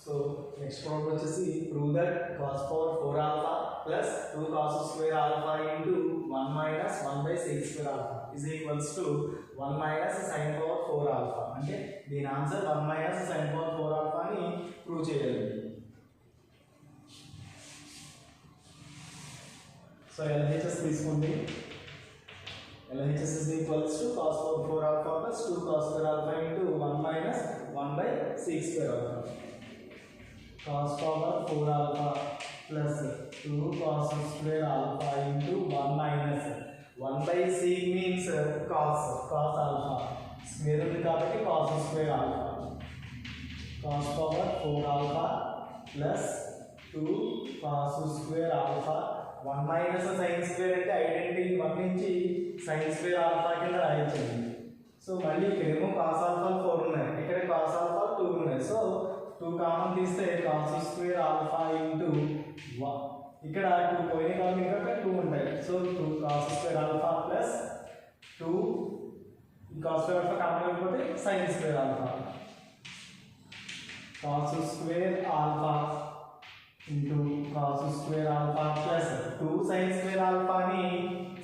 So next problem వచ్చేసి prove that cos power 4 alpha plus 2 cos square alpha into 1 minus 1 by sec square alpha is equals to 1 minus sin power 4 alpha. అంటే దీని answer 1 minus sin power 4 alpha అని prove చేయాలి. So LHS తీసుకోండి. LHS is equals to cos power 4 alpha plus 2 cos square alpha into 1 minus 1 by sec square alpha. Cos power 4 alpha plus 2 cos square alpha into 1 minus 1 by sec means cos alpha square ఉంది కాబట్టి cos square alpha. Cos power 4 alpha plus 2 cos square alpha 1 minus sin square అంటే identity 1 నుంచి sin square alpha కింద రాయించండి. So మళ్ళీ ఇక్కడేమో cos alpha 4 ఉన్నాయి, ఇక్కడ cos alpha 2 ఉన్నాయి. సో 2 కామన్ తీస్తే cos square alpha into 1, ఇక్కడ 2 పోయిన కామన్ ఇంకా 2 ఉంటాయి. So 2 cos square alpha plus 2 cos square alpha common అయిపోతే sin square alpha. Cos square alpha into cos square alpha plus 2 sin square alpha ని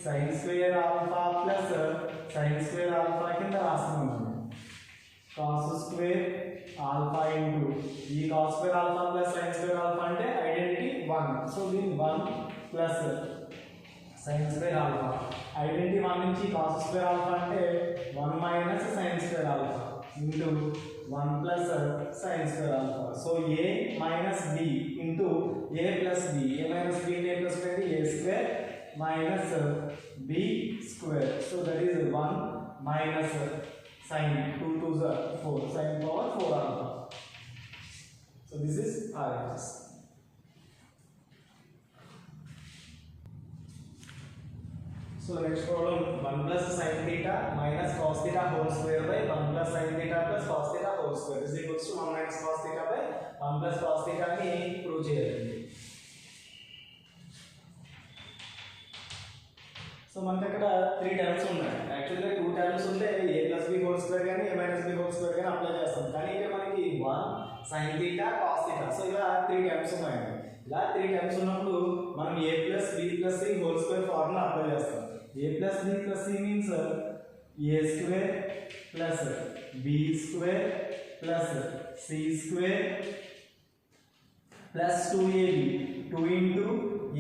sin square alpha plus sin square alpha కింద రాస్తున్నాము. cos square alpha into ఈ cos square alpha plus sin square alpha అంటే identity 1. So దీని 1 plus sin square alpha identity 1 నుంచి cos square alpha అంటే 1 minus sin square alpha into 1 plus sin square alpha. So a minus b into a plus b. A minus b into a plus b is a square minus b square. So that is 1 minus sin 2 to the 4 sin power 4 alpha. So this is RHS. So next problem, 1 plus sin theta minus cos theta whole square by 1 plus sin theta plus cos theta whole square is equals to 1 minus cos theta by 1 plus cos theta ని prove చేయాలి. So మనకి ఇక్కడ 3 terms ఉన్నాయి. యాక్చువల్గా 2 terms ఉంటే a plus b whole square కానీ a minus b whole square కానీ apply చేస్తాం. కానీ ఇక్కడ మనకి 1 sin theta cos theta, so ఇలా 3 టర్మ్స్ ఉన్నాయండి. ఇలా 3 టర్మ్స్ ఉన్నప్పుడు మనం a plus b plus c whole square formula apply చేస్తాం. a plus b plus c means a square plus b square plus c square plus 2ab, 2 into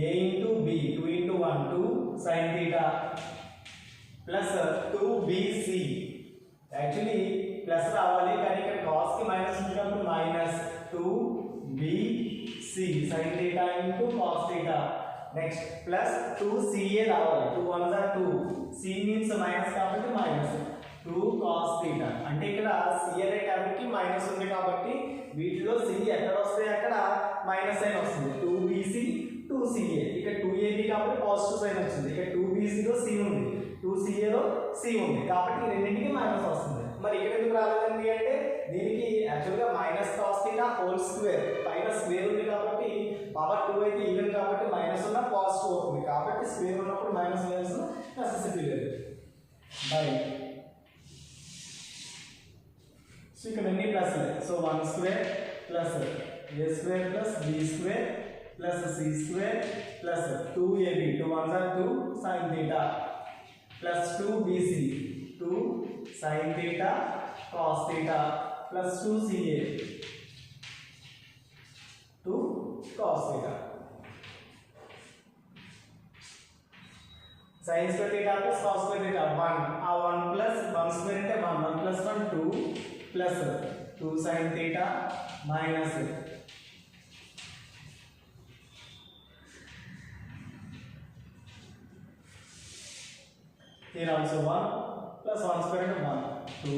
a into b, 2 into 1, 2 sin theta plus 2bc. Actually plus రావాలి కానీ ఇక్కడ cos కి minus ఉన్నప్పుడు minus 2bc sin theta into cos theta. Next plus 2ca రావాలి, 2 1s are 2, c means minus కాబట్టి minus 2 cos theta. అంటే ఇక్కడ c అనే టర్మ్కి మైనస్ ఉంది కాబట్టి వీటిలో c ఎక్కడ వస్తే అక్కడ మైనస్ సైన్ వస్తుంది. 2bc 2ca, ఇక్కడ 2ab కాబట్టి పాజిటివ్ సైన్ వచ్చింది. ఇక్కడ 2bc లో c ఉంది, 2ca లో c ఉంది కాబట్టి రెండింటికి మైనస్ వస్తుంది. మరి ఇక్కడ ఎందుకు రాలేదండి అంటే దీనికి యాక్చువల్గా minus cos theta whole square పైన స్క్వేర్ ఉంది కాబట్టి పవర్ 2 అయితే ఈవెన్ కాబట్టి మైనస్ ఉన్న పాజిటివ్ అవుతుంది. కాబట్టి స్క్వేర్ ఉన్నప్పుడు మైనస్ వేయాల్సిన నెసెసిటీ లేదు. బై సో ఇక్కడ ఎన్ని plus so 1 square plus a square plus b square plus c square plus 2ab, 2 1s are 2 sin theta plus 2bc, 2 sin theta cos theta plus 2ca, 2 cos theta. sin square theta plus cos square theta 1, ఆ 1 plus 1 square అంటే 1, 1 plus 1 2 plus 2 sin theta minus here also 1 plus 1 square into 1 2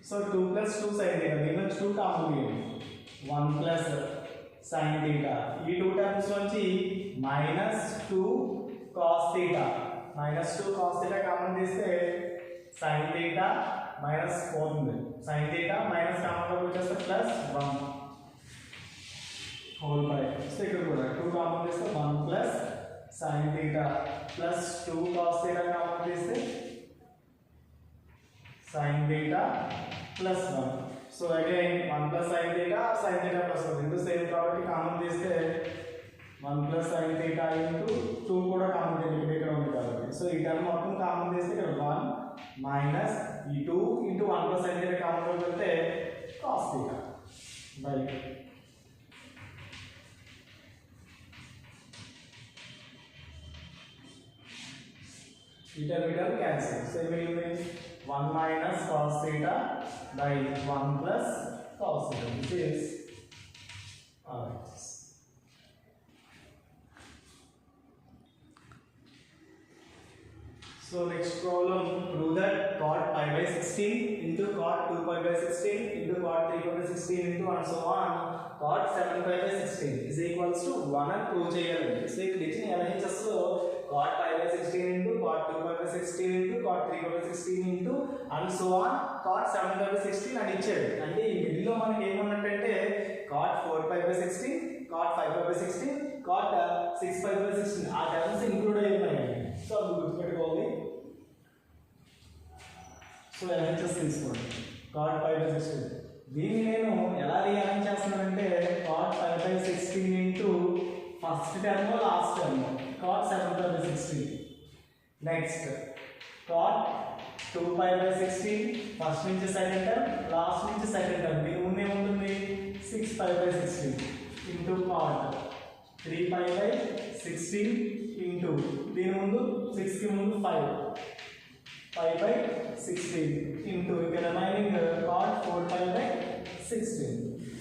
so 2 plus 2 sin theta దీనిలో 2 common తీయండి 1 plus sin theta ఈ 2 terms నుంచి minus 2 cos theta common తీస్తే sin theta minus 4 ఉంది. sin theta minus common లోకి వచ్చేస్తే plus 1 whole by. So ఇక్కడ కూడా 2 కామన్ తీస్తే 1 plus sin theta plus 2 cos theta common తీస్తే sin theta plus 1. So again 1 plus sin theta plus 1 into same కాబట్టి common తీస్తే 1 plus sin theta into 2 కూడా common తీస్తే ఇక్కడ ఉంది కాబట్టి సో ఈ టర్మ్ మొత్తం కామన్ తీస్తే ఇక్కడ 1 మైనస్ ఈ 2 into 1 plus sin theta common పెడితే cos theta by meter cancel. So it will be 1 minus cos theta by 1 plus cos theta, which is RHS. So next problem, prove that cot pi by 16 into cot 2 pi by 16 into cot 3 pi by 16 into and so on cot 7 pi by 16 is equals to 1 and prove చేయాలి. So ఇక్కడ ఇచ్చిన LHS లో cot pi by 16 into cot 2 pi by 16 into cot 3 pi by 16 into and so on cot 7 pi by 16 అని ఇచ్చాడు. అంటే ఈ middle లో మనకి ఏమన్నట్టంటే cot 4 pi by 16 cot 5 pi by 16 cot 6 pi by 16 ఆ టర్మ్స్ ఇంక్లూడ్ అయి ఉన్నాయి. సో అది గుర్తుపెట్టుకోవాలి. సో LHS తీసుకోండి cot pi by 16. దీన్ని నేను ఎలా రీఅరేంజ్ చేస్తున్నానంటే cot pi by 16 into first term last term cot 7 pi by 16. Next cot 2 pi by 16 first నుంచి సెకండ్ టర్మ్ లాస్ట్ నుంచి సెకండ్ టర్మ్ దీని ముందు ఏముంటుంది 6 pi by 16 into cot 3 pi by 16 into దీని ముందు 6 కి ముందు 5 pi by 16 into ఇక remaining cot 4 pi by 16.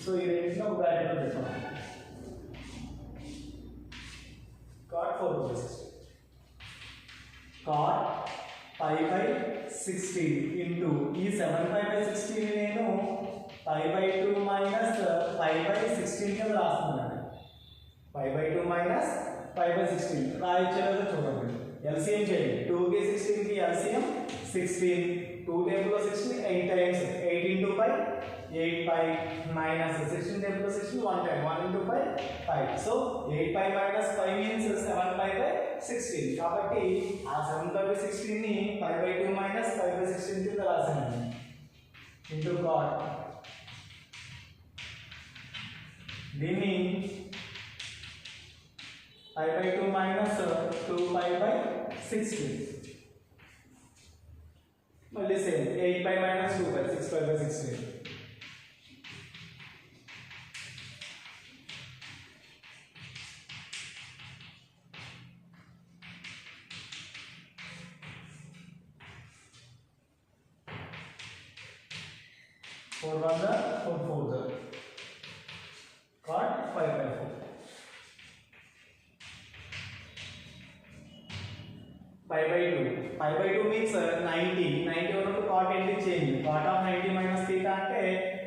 So ఈ రెండింటిని ఒక బ్రాకెట్ లో పెట్టాలి. cot 4 by 16 cot pi by 16 into ఈ 7 pi by 16 నేను pi by 2 minus pi by 16 కింద రాస్తున్నాను. pi by 2 minus pi by 16 రాయించేదో చూడండి. LCM చేయండి. 2 కి 16 కి LCM 16 2 టేబుల్ లో 16 8 times 8 into pi 8 pi minus 16 table 16 1 time 1 into pi 5. So 8 pi minus 5 means 7 pi by 16. కాబట్టి ఆ 7 pi by 16 ని pi by 2 minus pi by 16 కింద రాసాను into cot. దీన్ని pi by 2 minus 2 pi by 16. మళ్ళీ same 8 pi minus 2 pi 6 pi by 16. Four one the four the cot 5 by 4. Pi by 2. Pi by 2 means 90. 90 వరకు cot ఏంటి change. Cot of 90 minus theta అంటే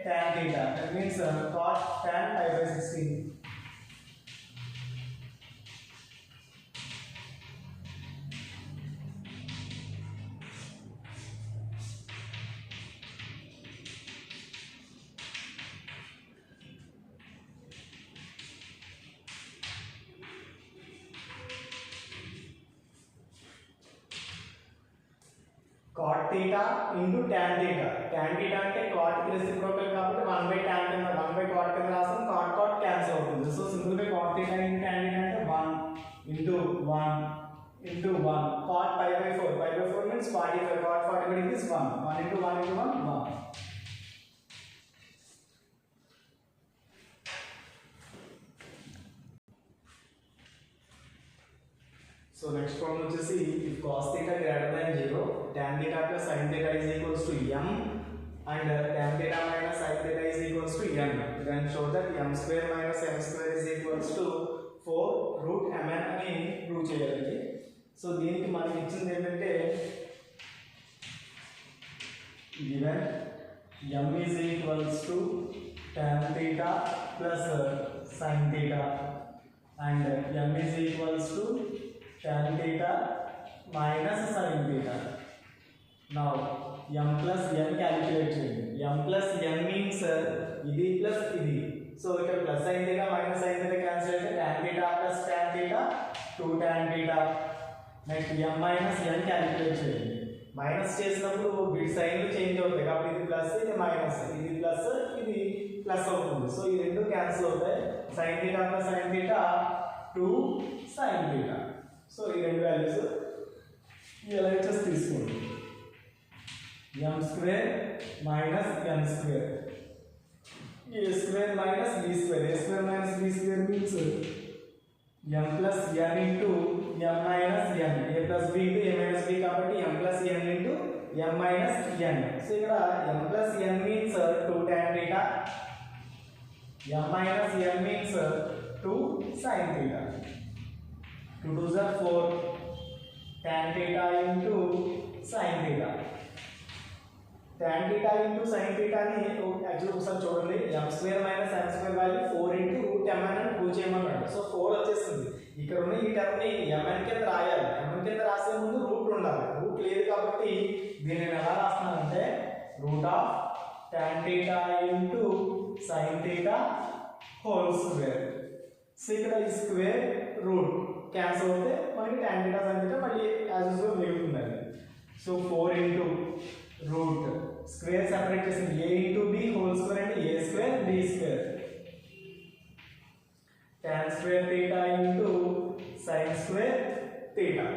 tan theta. That means cot tan pi by 16. cot theta into tan theta. Tan theta అంటే cot కి reciprocal కాబట్టి 1 by tan కింద 1 by cot కింద రాస్తాం. cot cancel అవుతుంది. సో సింపుల్ గా cot theta into tan theta అంటే 1 into 1 into 1 cot pi by 4. Pi by 4 means 45. Cot 45 is 1. 1 into 1 into 1 1. So next problem వచ్చేసి if cos theta greater than 0 tan theta plus sin theta is equals to m and tan theta minus sin theta is equals to n, then show that m square minus n square is equals to 4 root mn అని prove చేయాలి. So దీనికి మనకి ఇచ్చింది ఏంటంటే given m is equals to tan theta plus sin theta and m is equals to tan theta minus sin theta. Now m plus n calculate చేయండి. m plus n means ఇది plus ఇది so ఇక్కడ plus sin theta minus sin theta cancel అయితే tan theta plus tan theta 2 tan theta. Next m minus n calculate చేయండి. Minus చేసినప్పుడు bit సైన్లు change అవుతాయి కాబట్టి ఇది ప్లస్ ఇది మైనస్, ఇది ప్లస్ ఇది ప్లస్ అవుతుంది. సో ఈ రెండు క్యాన్సిల్ అవుతాయి. sin theta plus sin theta 2 sin theta. So ఈ రెండు వాల్యూస్ LHS తీసుకోండి. m square minus n square, a square మైనస్ b స్క్వేర్, a స్క్వేర్ మైనస్ b square means m plus n into m minus n, a plus b into a minus b కాబట్టి m plus n into m minus n. So ఇక్కడ m plus n means 2 tan theta, m minus n means 2 sin theta. 2 2s are 4 tan theta into sin theta. tan theta into sin theta ని actually ఒకసారి చూడండి. m square minus n square value 4 into root mn అని prove చేయమన్నాడు. So 4 వచ్చేస్తుంది. ఇక్కడ ఉన్న ఈ term ని mn కింద రాయాలి. mn కింద రాసే ముందు రూట్ ఉండాలి. రూట్ లేదు కాబట్టి దీన్ని నేను ఎలా రాస్తున్నానంటే root of tan theta into sin theta whole square. So ఇక్కడ ఈ స్క్వేర్ రూట్ క్యాన్సిల్ అవుతే మనకి tan theta sin theta మళ్ళీ యాజ్ యూజువల్ మిగులుతుంది. So 4 into root square separate చేసింది a into b whole square అంటే a square b square, tan square theta into sin square theta.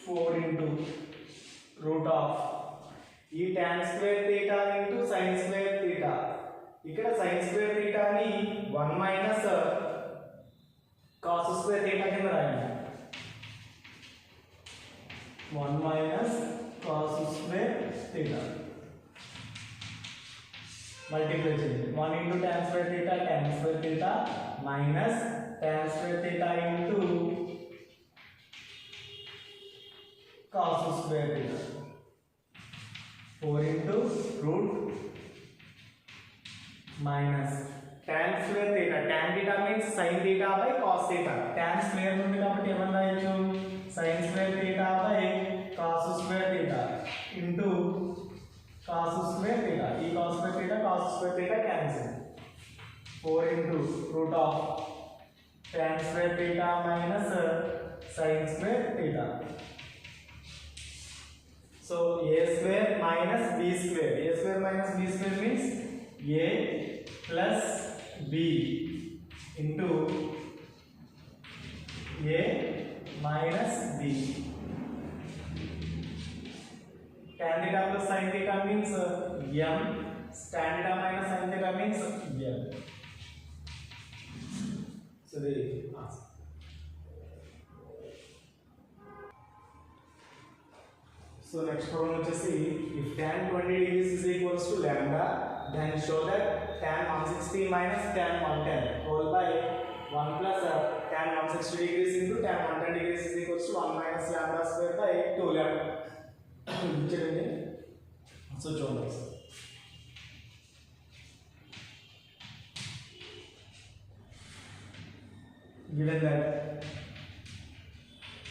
Four into root of ఈ tan square theta into sin square theta. ఇక్కడ sin square theta ని 1 minus cos square theta కింద రాయండి. 1 minus cos square theta multiply చేయండి. 1 into tan square theta tan square theta minus tan square theta into cos square theta. 4 into root minus tan square theta, tan theta means sin theta by cos theta. tan square ఉంది కాబట్టి ఏమన్నా రాయొచ్చు sin square theta by cos square theta into cos square theta. ఈ cos square theta cancel. 4 into root of tan square theta minus sin square theta. So a square మైనస్ b square, a square మైనస్ b square means a plus b into a minus b. tan theta plus sin theta means m, tan theta minus sin theta means m. So the answer. So next problem వచ్చేసి if tan 20 degrees is equals to lambda then show that tan 160 minus tan 110 whole by 1 plus tan 160 degrees into tan 110 degrees is equals to 1 minus lambda square by 2 lambda. చూడండి. So చూడండి given that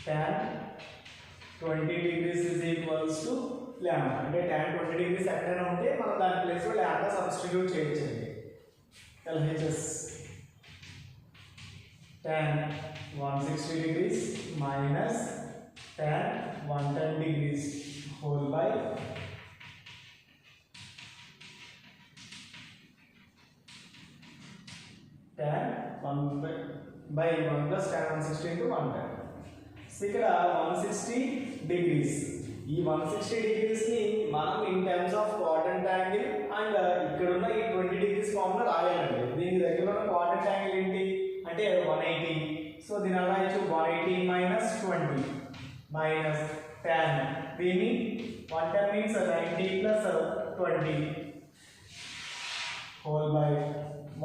tan 20 degrees is equals to lambda అంటే tan 20 degrees ఎక్కడైనా ఉంటే మనం దాని place లో lambda substitute చేయొచ్చండి. LHS tan 160 degrees minus tan 110 degrees whole by tan 1 by 1 plus tan 160 into 110. So ఇక్కడ 160 degrees, ఈ 160 degrees ని మనం in terms of quadrant angle and ఇక్కడ ఉన్న ఈ 20 degrees ఫార్మ్ లో రాయాలండి. దీని దగ్గర ఉన్న క్వాడ్రంట్ యాంగిల్ ఏంటి అంటే 180. సో దీని అలా ఇచ్చు 180 minus 20 minus tan. దీని 110 means 90 plus 20 whole by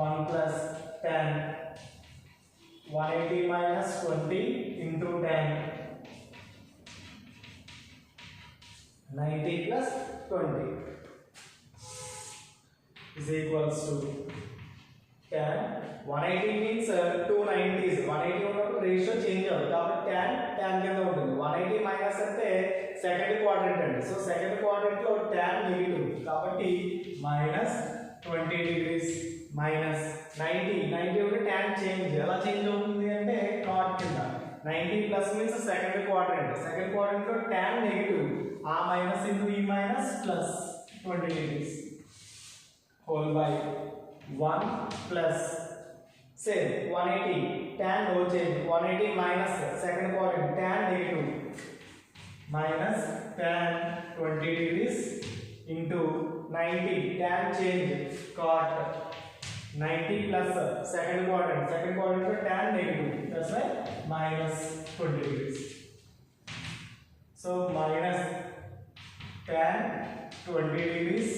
1 plus tan. 180 minus 20 into tan. 90 plus 20 is equals to tan 180 means 290s 180 ఉన్నప్పుడు రేషియో చేంజ్ అవుతుంది కాబట్టి tan కింద ఉంటుంది 180 మైనస్ అంటే సెకండ్ క్వాడ్రంట్ అండి సో సెకండ్ క్వాడ్రంట్ లో tan నెగటివ్ కాబట్టి మైనస్ 20 డిగ్రీస్ మైనస్ 90 ఉంటే tan చేంజ్ ఎలా చేంజ్ అవుతుంది అంటే కాట్ కింద 90 ప్లస్ మీన్స్ సెకండ్ క్వాడ్రంట్ లో tan నెగటివ్ ఆ మైనస్ ఇంటూ ఈ minus plus 20 degrees whole by 1 plus say 180 tan no change 180 minus second quadrant tan negative minus tan 20 degrees into 90 tan change cot 90 plus second quadrant so tan negative that's why minus 20 degrees so minus tan 20 degrees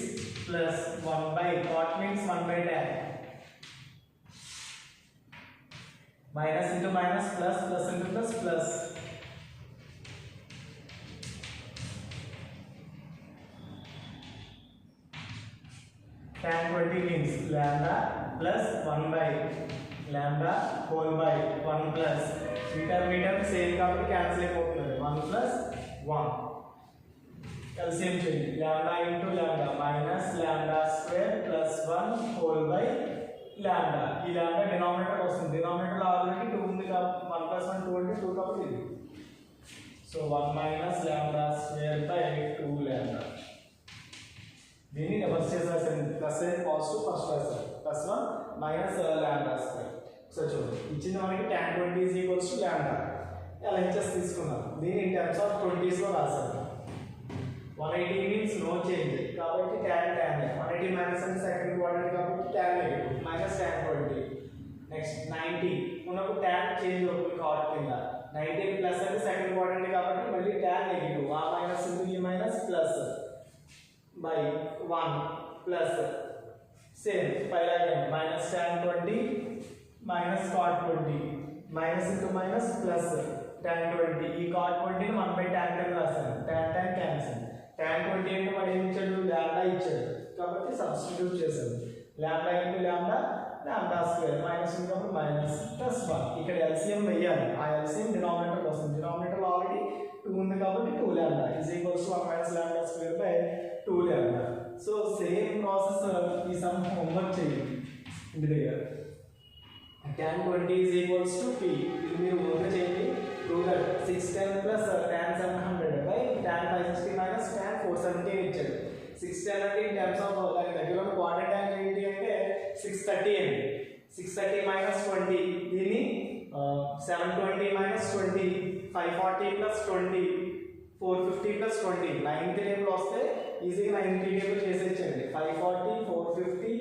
plus 1 by cot means 1 by tan minus into minus plus into plus tan 20 means lambda plus 1 by lambda whole by 1 plus meter same కాబట్టి cancel అయిపోతుంది 1 plus 1 LCM change lambda into lambda minus lambda square plus 1 whole by lambda ఈ lambda denominator వస్తుంది denominator లో already 2 ఉంది కాబట్టి 1 plus 1 2 అంటే 2 కాబట్టి ఇది so 1 minus lambda square by 2 lambda దీన్ని రివర్స్ చేసేసాను ప్లస్ అయితే పాజిటివ్ ఫస్ట్ రాశాను plus 1 minus lambda square so చూడండి ఇచ్చింది మనకి tan 20 is equals to lambda LHS తీసుకున్నాం దీన్ని in terms of 20s లో రాశాను 180 means no change కాబట్టి tan 180 minus అంటే సెకండ్ క్వాడ్రంట్ కాబట్టి tan negative minus tan 20 next 90 ఉన్నప్పుడు tan చేంజ్ అవుతుంది కాట్ కింద 90 ప్లస్ అంటే సెకండ్ క్వాడ్రంట్ కాబట్టి మళ్ళీ tan నెగటివ్ ఆ మైనస్ ఇంటూ ఈ minus plus by 1 plus same పైలాగే minus tan 20 minus cot 20 minus into minus plus tan 20 ఈ cot 20 ని 1 by tan కింద రాస్తాను tan cancel tan 20 అంటే మరి ఏం ఇచ్చాడు lambda ఇచ్చాడు కాబట్టి సబ్స్టిట్యూట్ చేశాను lambda into lambda square minus into minus plus 1 ఇక్కడ LCM వేయాలి ఆ LCM డినామినేటర్ వస్తుంది డినామినేటర్ ఆల్రెడీ 2 ఉంది కాబట్టి 2 lambda is equals to 1 minus lambda square by 2 lambda so same process ఈ సమ్ హోంవర్క్ చేయండి ఇంటి దగ్గర tan 20 is equals to p ఇది మీరు ముందు చేయండి prove that 610 plus tan 700 by tan 560 minus tan 470 ఇచ్చాడు 610 అంటే in terms of దాని దగ్గర క్వాడ్రంట్ యాంగిల్ ఏంటి అంటే 630 అండి 630 minus 20 దీన్ని 720 minus 20 540 plus 20 450 plus 20 9th table వస్తే ఈజీగా 9th టేబుల్ చేసేయచ్చండి 540 450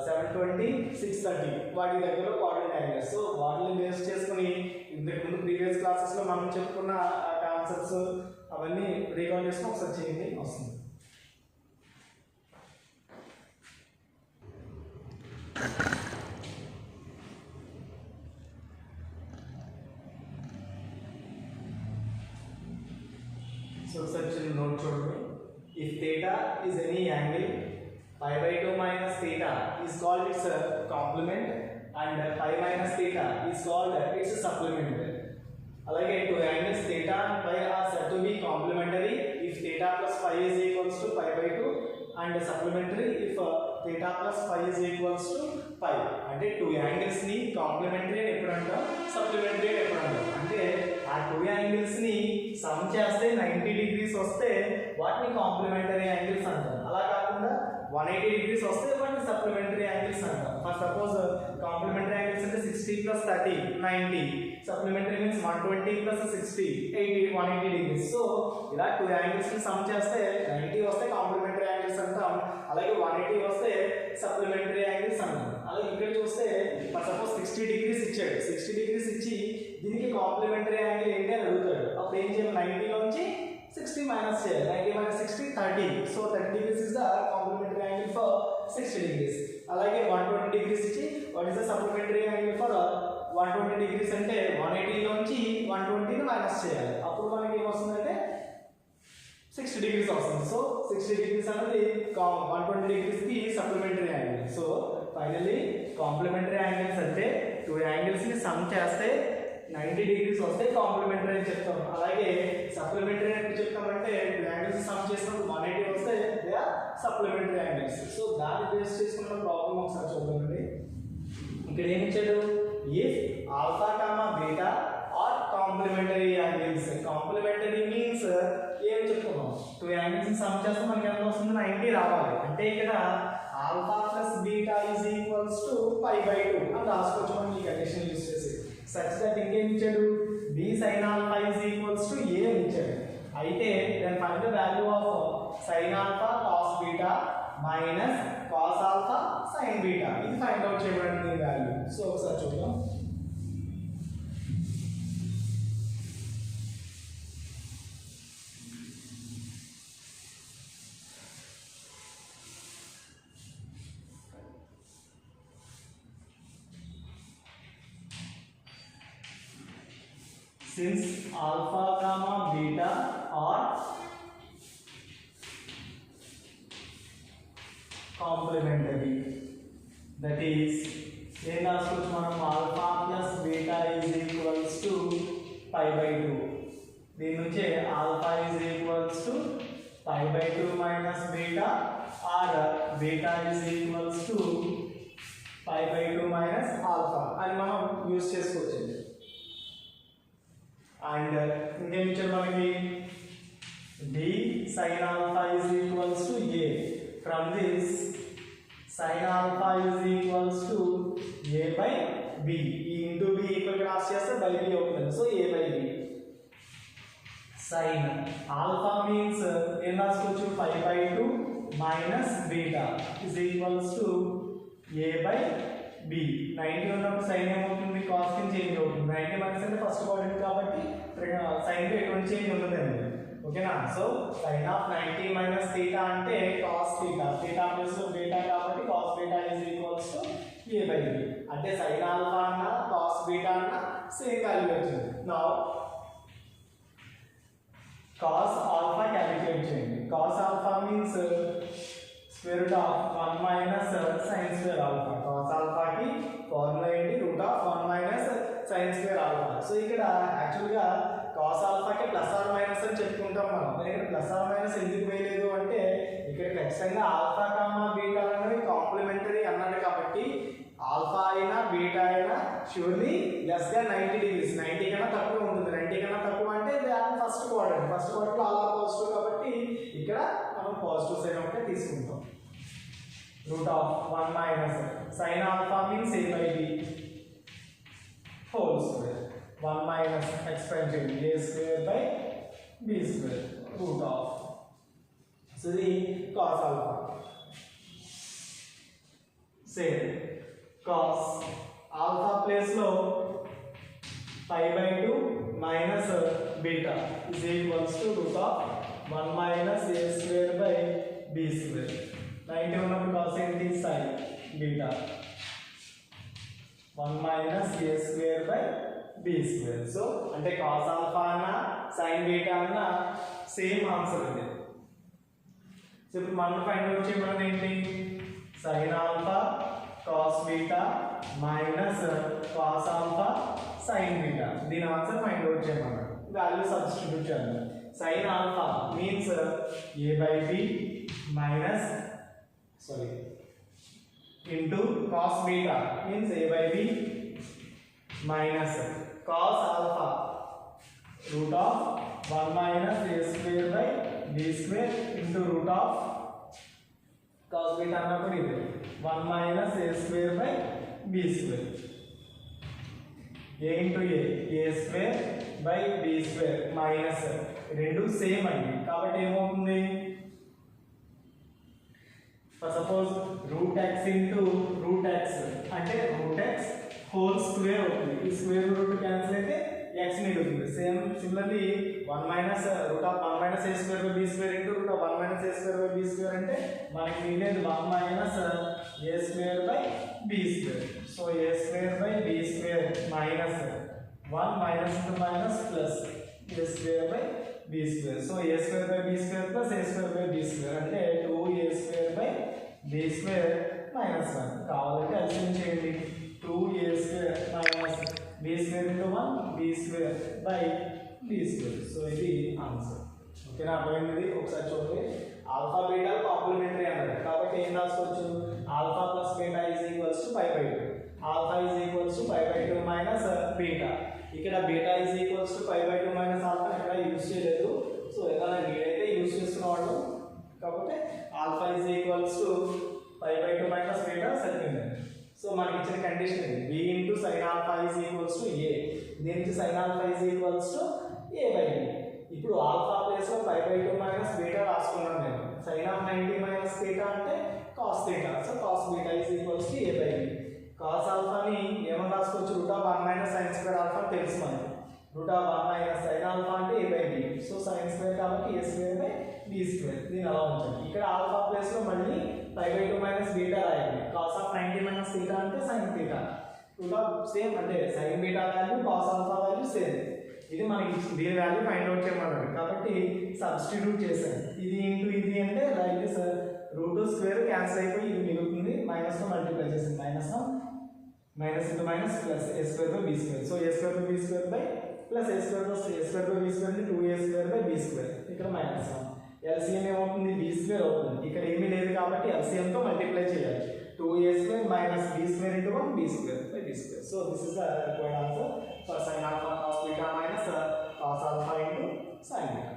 720 630 వాటి దగ్గర క్వాడ్రంట్ యాంగిల్ సో వాటిని బేస్ చేసుకుని ఇంతకు ముందు ప్రీవియస్ క్లాసెస్ లో మనం చెప్పుకున్న కాన్సెప్ట్స్ అవన్నీ రీకాల్ చేసుకుని ఒకసారి చేయండి వస్తుంది So such a note చూడండి if theta is any angle pi by 2 minus theta is called its complement and pi minus theta is called its supplement అలాగే two angles theta and pi are said to be complementary if theta plus pi is equals to pi by 2 and supplementary if theta plus pi is equals to pi అంటే two angles ని complementary అని ఎప్పుడు అంటాం supplementary అని ఎప్పుడు అంటాం అంటే ఆ టూ యాంగిల్స్ ని సమ్ చేస్తే 90 డిగ్రీస్ వస్తే వాటిని కాంప్లిమెంటరీ యాంగిల్స్ అంటాం అలా కాకుండా 180 డిగ్రీస్ వస్తే వాటిని సప్లిమెంటరీ యాంగిల్స్ అంటాం ఫర్ సపోజ్ కాంప్లిమెంటరీ యాంగిల్స్ అంటే 60 plus 30 90 supplementary means 120 plus 60 80 180 degrees so ఇలా టూ యాంగిల్స్ ని సమ్ చేస్తే 90 వస్తే కాంప్లిమెంటరీ యాంగిల్స్ అంటాం అలాగే 180 వస్తే సప్లిమెంటరీ యాంగిల్స్ అంటాం అలాగే ఇక్కడ చూస్తే ఫర్ సపోజ్ 60 డిగ్రీస్ ఇచ్చాడు 60 డిగ్రీస్ ఇచ్చి దీనికి కాంప్లిమెంటరీ యాంగిల్ ఏంటి అని అడుగుతాడు అప్పుడు ఏం చేయాలి 90 లోంచి 60 మైనస్ చేయాలి 90 minus 60 30 so 30 degrees is the complementary angle for 60 degrees అలాగే 120 degrees ఇచ్చి what is the supplementary angle for 120 degrees అంటే 180 లోంచి 120 ని మైనస్ చేయాలి అప్పుడు మనకి ఏం వస్తుందంటే 60 degrees వస్తుంది సో 60 degrees అనేది 120 degrees కి supplementary angle so finally complementary angles అంటే టూ యాంగిల్స్ని సమ్ చేస్తే 90 degrees వస్తే కాంప్లిమెంటరీ అని చెప్తాం. అలాగే సప్లిమెంటరీ అంటే చెప్తామంటే టూ యాంగిల్స్ సమ్ చేసినప్పుడు 180 వస్తే they are supplementary angles. So దాన్ని బేస్ చేసుకున్న ప్రాబ్లం ఒకసారి చూద్దామండి. ఇక్కడ ఏమి ఇచ్చాడు, if alpha comma beta are complementary angles. Complementary means ఏం చెప్పుకున్నాం, టూ యాంగిల్స్ సమ్ చేస్తే మనకి ఎంత వస్తుంది, 90 రావాలి. అంటే ఇక్కడ alpha plus beta is equals to π/2 అని రాసుకోవచ్చు మనం ఈ కండిషన్ యూస్ చేసి. సచ్ దట్ ఇంకేం ఇచ్చాడు, b sin alpha is equals to a అని ఇచ్చాడు. అయితే then find the value of sin alpha cos beta minus cos alpha sin beta. ఇది ఫైండ్ అవుట్ చేయబడింది వాల్యూ. సో ఒకసారి చూద్దాం. Since alpha comma beta are complementary, that is ఏం రాసుకోవచ్చు మనం, alpha plus beta is equals to π/2. దీని నుంచి alpha is equals to π/2 minus beta or beta is equals to π/2 minus alpha అని మనం యూజ్ చేసుకోవచ్చు. అండ్ ఇంకేం ఇచ్చారు మనకి, d sin alpha is equals to a. From this sin alpha is equals to a by b. ఈ into b equal గా రాసి చేస్తే బై b అవుతుంది. So a by b. sin alpha means ఏం రాసుకోవచ్చు, π/2 minus beta is equals to a by b. 90 ఉన్నప్పుడు sign ఏమవుతుంది, cos కింద చేంజ్ అవుతుంది. 90 మైనస్ అంటే ఫస్ట్ క్వాడ్రంట్ కాబట్టి సైన్ లో ఎటువంటి చేంజ్ ఉండదండి. ఓకేనా. So sine of 90 minus theta అంటే cos theta. Theta plus beta కాబట్టి cos beta is equals to a by b. అంటే సైన్ ఆల్ఫా అన్న కాస్ బీటా అన్న సేమ్ వాల్యూ వచ్చింది. నౌ కాస్ ఆల్ఫా క్యాలిక్యులేట్ చేయండి. Cos alpha means square root of 1 minus sine square alpha. Cos ఆల్ఫాకి formula ఏంటి, root of 1 minus sine square alpha. So ఇక్కడ యాక్చువల్గా cos ఆల్ఫాకి ప్లస్ ఆర్ మైనస్ అని చెప్పుకుంటాం మనం. ఇక్కడ ప్లస్ ఆర్ మైనస్ ఎందుకు వేయలేదు అంటే ఇక్కడ ఖచ్చితంగా ఆల్ఫా కామా బీటా అనేవి కాంప్లిమెంటరీ అన్నాడు కాబట్టి ఆల్ఫా అయినా బీటా అయినా ష్యూర్లీ లెస్ దాన్ 90 degrees, 90 కన్నా తక్కువ ఉంటుంది. 90 కన్నా తక్కువ అంటే ఫస్ట్ క్వాడ్రంట్. ఫస్ట్ క్వాడ్రంట్లో ఆల్ ఆర్ పాజిటివ్ కాబట్టి ఇక్కడ మనం పాజిటివ్ సైన్ ఒకటే తీసుకుంటాం. root of 1 minus sin alpha means a by b whole square. 1 minus expansion a square by b square root of. So the cos alpha. Same cos alpha place lo π/2 minus beta is equals to root of 1 minus a square by b square. 90 ఉన్నప్పుడు cos ఏంటి, sin beta 1 minus a square by b square. So అంటే cos alpha అన్న sin beta అన్న same answer ఉంది. So ఇప్పుడు మనం find out చేయమన్నది ఏంటి, sin alpha cos beta minus cos alpha sin beta. దీని ఆన్సర్ ఫైండ్ అవుట్ చేయమన్నాడు. వాల్యూ సబ్స్టిట్యూట్ చేద్దాం. sin alpha means a by b minus into cos beta means a by b minus cos alpha root of 1 minus a square by b square into root of cos beta అన్నప్పుడు ఇది 1 minus a square by b square. a into a square by b square minus రెండు same అండి కాబట్టి ఏమవుతుంది, suppose root x into root x అంటే root x whole square అవుతుంది. ఈ square root cancel అయితే ఎక్స్ మిగులుతుంది. Same similarly 1 minus root of 1 minus a square by b square into root of 1 minus a square by b square అంటే మనకి మిగిలేదు 1 minus a square by b square. So a square by b square minus 1 minus into minus plus a square by b square. So a square by b square plus a square by b square అంటే 2 a square by b square minus 1. కావాలంటే అల్సియం చేయండి. square minus b square into 1 b square by b square. So ఇది answer. ఓకేనా, అర్థమైంది? ఒకసారి చూడండి, alpha beta complementary అన్నారు కాబట్టి ఏం రాసుకోవచ్చు, alpha plus beta is equals to pi by 2. Alpha is equals to pi by 2 minus beta. ఇక్కడ beta is equals to pi by 2 minus alpha ఇక్కడ యూజ్ చేయలేదు. సో ఎలా నేనైతే యూజ్ చేస్తున్నాడు కాబట్టి alpha is equals to pi by 2 minus beta సరిపోయింది. So మనకి ఇచ్చిన కండిషన్ ఇది b into sine alpha is equals to a. దీనికి sine alpha is equals to a by b. ఇప్పుడు ఆల్ఫా ప్లేస్లో పై బై 2 మైనస్ బీటా రాసుకున్నాను నేను. Sine of 90 minus theta అంటే cos theta. So cos beta is equals to a by b. Cos ఆల్ఫాని ఏమని రాసుకోవచ్చు, root of 1 minus sine square alpha తెలుసు మనకి. Root of 1 minus sine alpha అంటే a by b. So sine square కాబట్టి a square by b square. దీని అలా ఉంచండి. ఇక్కడ ఆల్ఫా ప్లేస్లో మళ్ళీ పై బై 2 మైనస్ బీటా రాయండి. కాస్ ఆఫ్ 90 మైనస్ థీటా అంటే sine theta. Root of same అంటే sine beta value cos alpha value same. ఇది మనకి దీని వాల్యూ ఫైండ్ అవుట్ చేయమన్నాడు కాబట్టి సబ్స్టిట్యూట్ చేశాను. ఇది ఇంటూ ఇది అంటే like this, root square cancel అయిపోయి ఇది మిగులుతుంది, మైనస్తో మల్టిప్లై చేసింది. Minus into minus plus a square by b square. So a square by b square by plus a square by b square అంటే 2a square by b square. ఇక్కడ minus 1. LCM ఏమవుతుంది, b square అవుతుంది. ఇక్కడ ఏమీ లేదు కాబట్టి ఎల్సిఎంతో multiply చేయాలి. 2a స్క్వేర్ మైనస్ b square into 1 b square by b square. So this is the required answer for sin alpha cos beta minus cos alpha into sin beta.